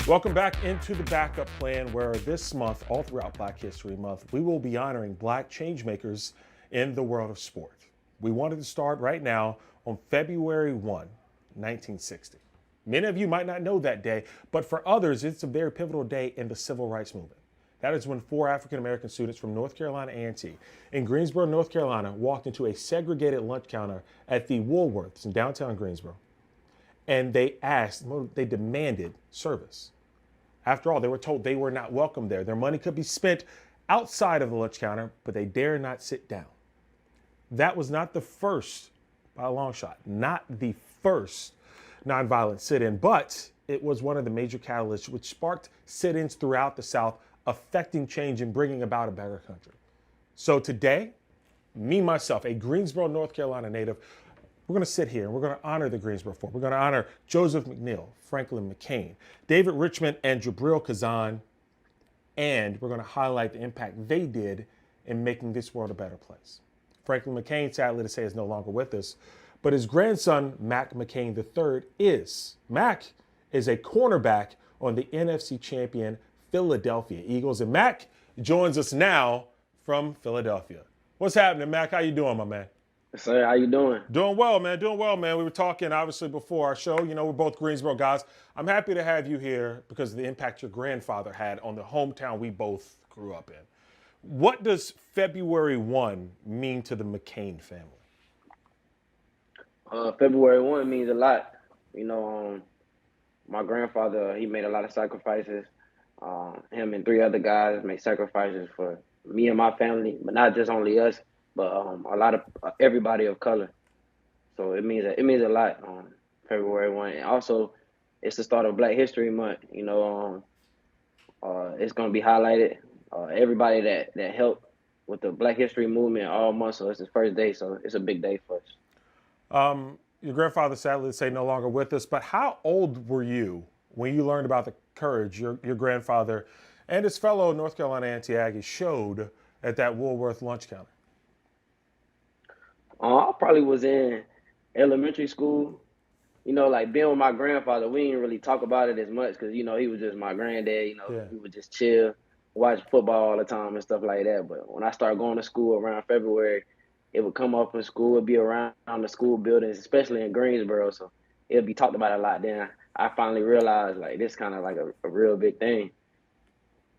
Welcome back into the Backup Plan, where this month, all throughout Black History Month, we will be honoring Black changemakers in the world of sport. We wanted to start right now on February 1, 1960. Many of you might not know that day, but for others, it's a very pivotal day in the Civil Rights Movement. That is when 4 African-American students from North Carolina A&T in Greensboro, North Carolina, walked into a segregated lunch counter at the Woolworths in downtown Greensboro. And they demanded service. After all, they were told they were not welcome there. Their money could be spent outside of the lunch counter, but they dare not sit down. That was not the first, by a long shot, not the first nonviolent sit-in, but it was one of the major catalysts which sparked sit-ins throughout the South, affecting change and bringing about a better country. So today, me, myself, a Greensboro, North Carolina native, we're going to sit here and we're going to honor the Greensboro Four. We're going to honor Joseph McNeil, Franklin McCain, David Richmond, and Jabril Kazan. And we're going to highlight the impact they did in making this world a better place. Franklin McCain, sadly to say, is no longer with us, but his grandson, Mac McCain III, is. Mac is a cornerback on the NFC champion Philadelphia Eagles. And Mac joins us now from Philadelphia. What's happening, Mac? How you doing, my man? Sir, how you doing? Doing well, man. Doing well, man. We were talking, obviously, before our show. You know, we're both Greensboro guys. I'm happy to have you here because of the impact your grandfather had on the hometown we both grew up in. What does February 1 mean to the McCain family? February 1 means a lot. My grandfather, he made a lot of sacrifices. Him and 3 other guys made sacrifices for me and my family, but not just only us, but a lot of everybody of color. So it means a lot on February 1. And also, it's the start of Black History Month. It's gonna be highlighted. Everybody that helped with the Black History movement all month. So it's the first day. So it's a big day for us. Your grandfather, sadly to say, no longer with us, but how old were you when you learned about the courage your grandfather and his fellow North Carolina anti-Aggies showed at that Woolworth lunch counter? I probably was in elementary school. Like being with my grandfather, we didn't really talk about it as much because he was just my granddad. Yeah. We would just chill, watch football all the time and stuff like that. But when I started going to school around February, it would come up in school, it'd be around the school buildings, especially in Greensboro. So it'd be talked about a lot. Then I finally realized like this kind of like a real big thing.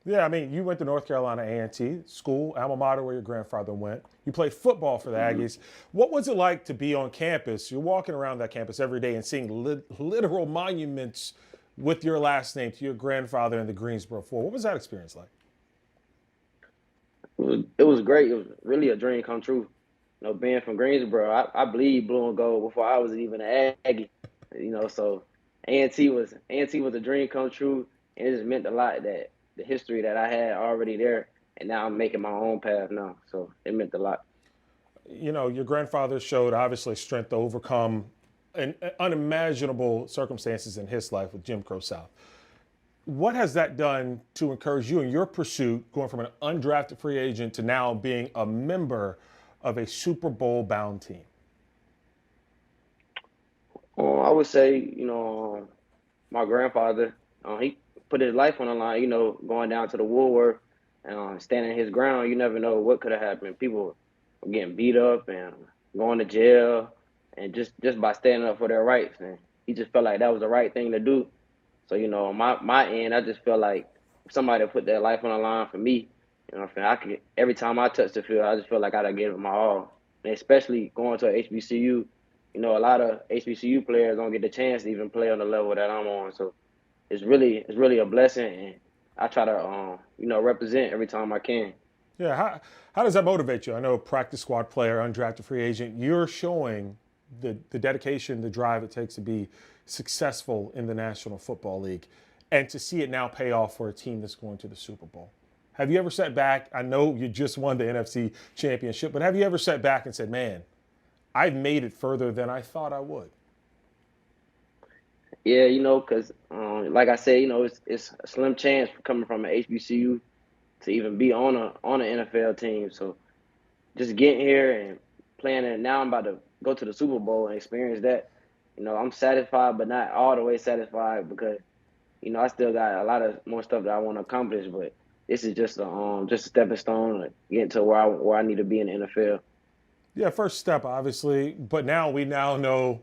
Yeah, I mean, you went to North Carolina A&T school, alma mater where your grandfather went. You played football for the Aggies. What was it like to be on campus? You're walking around that campus every day and seeing literal monuments with your last name to your grandfather and the Greensboro Four. What was that experience like? It was great. It was really a dream come true. Being from Greensboro, I bleed blue and gold before I was even an Aggie. So A&T was a dream come true, and it just meant a lot that the history that I had already there, and now I'm making my own path now. So it meant a lot. You know, your grandfather showed obviously strength to overcome unimaginable circumstances in his life with Jim Crow South. What has that done to encourage you in your pursuit, going from an undrafted free agent to now being a member of a Super Bowl bound team? I would say, my grandfather, he put his life on the line, going down to the Woolworth and standing his ground. You never know what could have happened. People were getting beat up and going to jail, and just by standing up for their rights. And he just felt like that was the right thing to do. So, on my end, I just felt like if somebody put their life on the line for me, what I'm saying, every time I touch the field, I just feel like I gotta give it my all. And especially going to a HBCU, a lot of HBCU players don't get the chance to even play on the level that I'm on. So it's really a blessing, and I try to represent every time I can. Yeah, how does that motivate you? I know practice squad player, undrafted free agent, you're showing the dedication, the drive it takes to be successful in the National Football League and to see it now pay off for a team that's going to the Super Bowl. Have you ever sat back? I know you just won the NFC championship, but have you ever sat back and said, man, I've made it further than I thought I would? Yeah, because like I said, it's a slim chance for coming from an HBCU to even be on an NFL team. So just getting here and playing it now, I'm about to go to the Super Bowl and experience that. I'm satisfied, but not all the way satisfied because I still got a lot of more stuff that I want to accomplish, but this is just a stepping stone to get to where I need to be in the NFL. Yeah, first step, obviously, but now we now know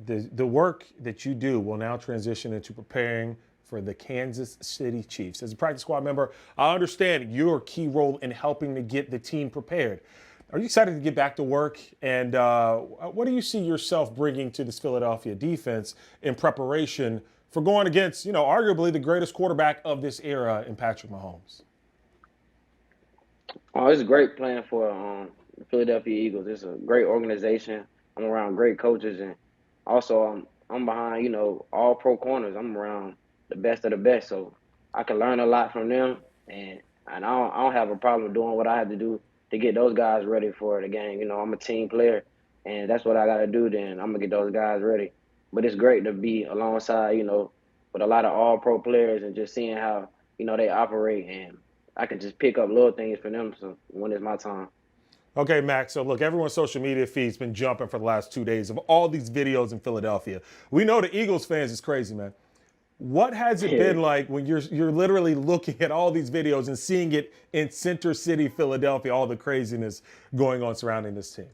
the work that you do will now transition into preparing for the Kansas City Chiefs. As a practice squad member, I understand your key role in helping to get the team prepared. Are you excited to get back to work? And what do you see yourself bringing to this Philadelphia defense in preparation for going against, arguably the greatest quarterback of this era in Patrick Mahomes? Oh, it's great playing for the Philadelphia Eagles. It's a great organization. I'm around great coaches, and also I'm behind all pro corners. I'm around the best of the best, so I can learn a lot from them, and I don't have a problem doing what I have to do to get those guys ready for the game. I'm a team player, and that's what I got to do. Then I'm gonna get those guys ready. But it's great to be alongside with a lot of all pro players and just seeing how they operate, and I can just pick up little things from them. So when it's my time. Okay, Max. So look, everyone's social media feed's been jumping for the last 2 days of all these videos in Philadelphia. We know the Eagles fans is crazy, man. What has it been like when you're literally looking at all these videos and seeing it in Center City, Philadelphia, all the craziness going on surrounding this team?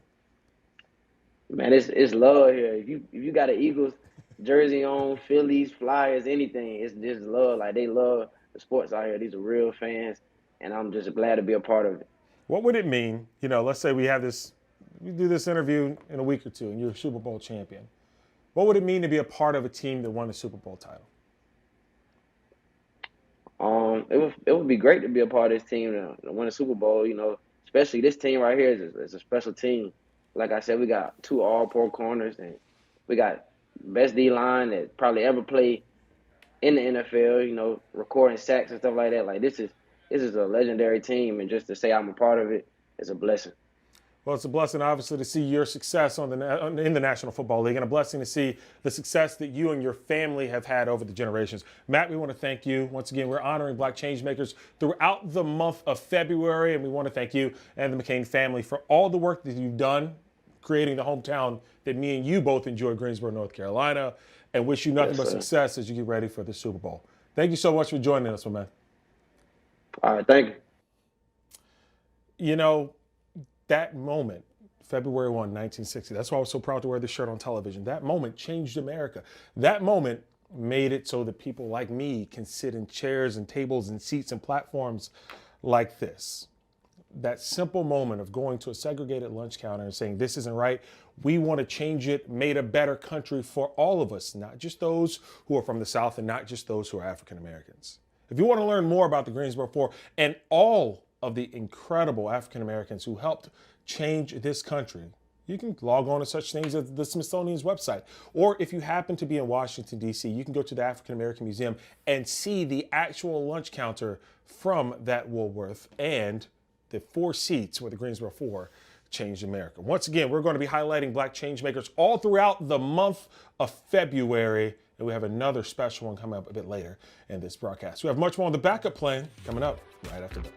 Man, it's love here. If you got an Eagles jersey on, Phillies, Flyers, anything, it's just love. Like they love the sports out here. These are real fans, and I'm just glad to be a part of it. What would it mean? Let's say we do this interview in a week or two, and you're a Super Bowl champion. What would it mean to be a part of a team that won a Super Bowl title? It would be great to be a part of this team to win a Super Bowl. Especially this team right here is a special team. Like I said, we got two All-Pro corners, and we got best D line that probably ever played in the NFL. Recording sacks and stuff like that. Like this is a legendary team, and just to say I'm a part of it is a blessing. Well, it's a blessing, obviously, to see your success in the National Football League, and a blessing to see the success that you and your family have had over the generations. Matt, we want to thank you. Once again, we're honoring Black Changemakers throughout the month of February, and we want to thank you and the McCain family for all the work that you've done creating the hometown that me and you both enjoy, Greensboro, North Carolina, and wish you nothing but success as you get ready for the Super Bowl. Thank you so much for joining us, my man. All right, thank you. That moment, February 1, 1960, that's why I was so proud to wear this shirt on television. That moment changed America. That moment made it so that people like me can sit in chairs and tables and seats and platforms like this. That simple moment of going to a segregated lunch counter and saying, this isn't right, we want to change it, made a better country for all of us, not just those who are from the South and not just those who are African Americans. If you want to learn more about the Greensboro Four and all of the incredible African Americans who helped change this country, you can log on to such things as the Smithsonian's website. Or if you happen to be in Washington, D.C., you can go to the African American Museum and see the actual lunch counter from that Woolworth and the 4 seats where the Greensboro Four changed America. Once again, we're going to be highlighting Black Changemakers all throughout the month of February, and we have another special one coming up a bit later in this broadcast. We have much more on the backup plan coming up right after this.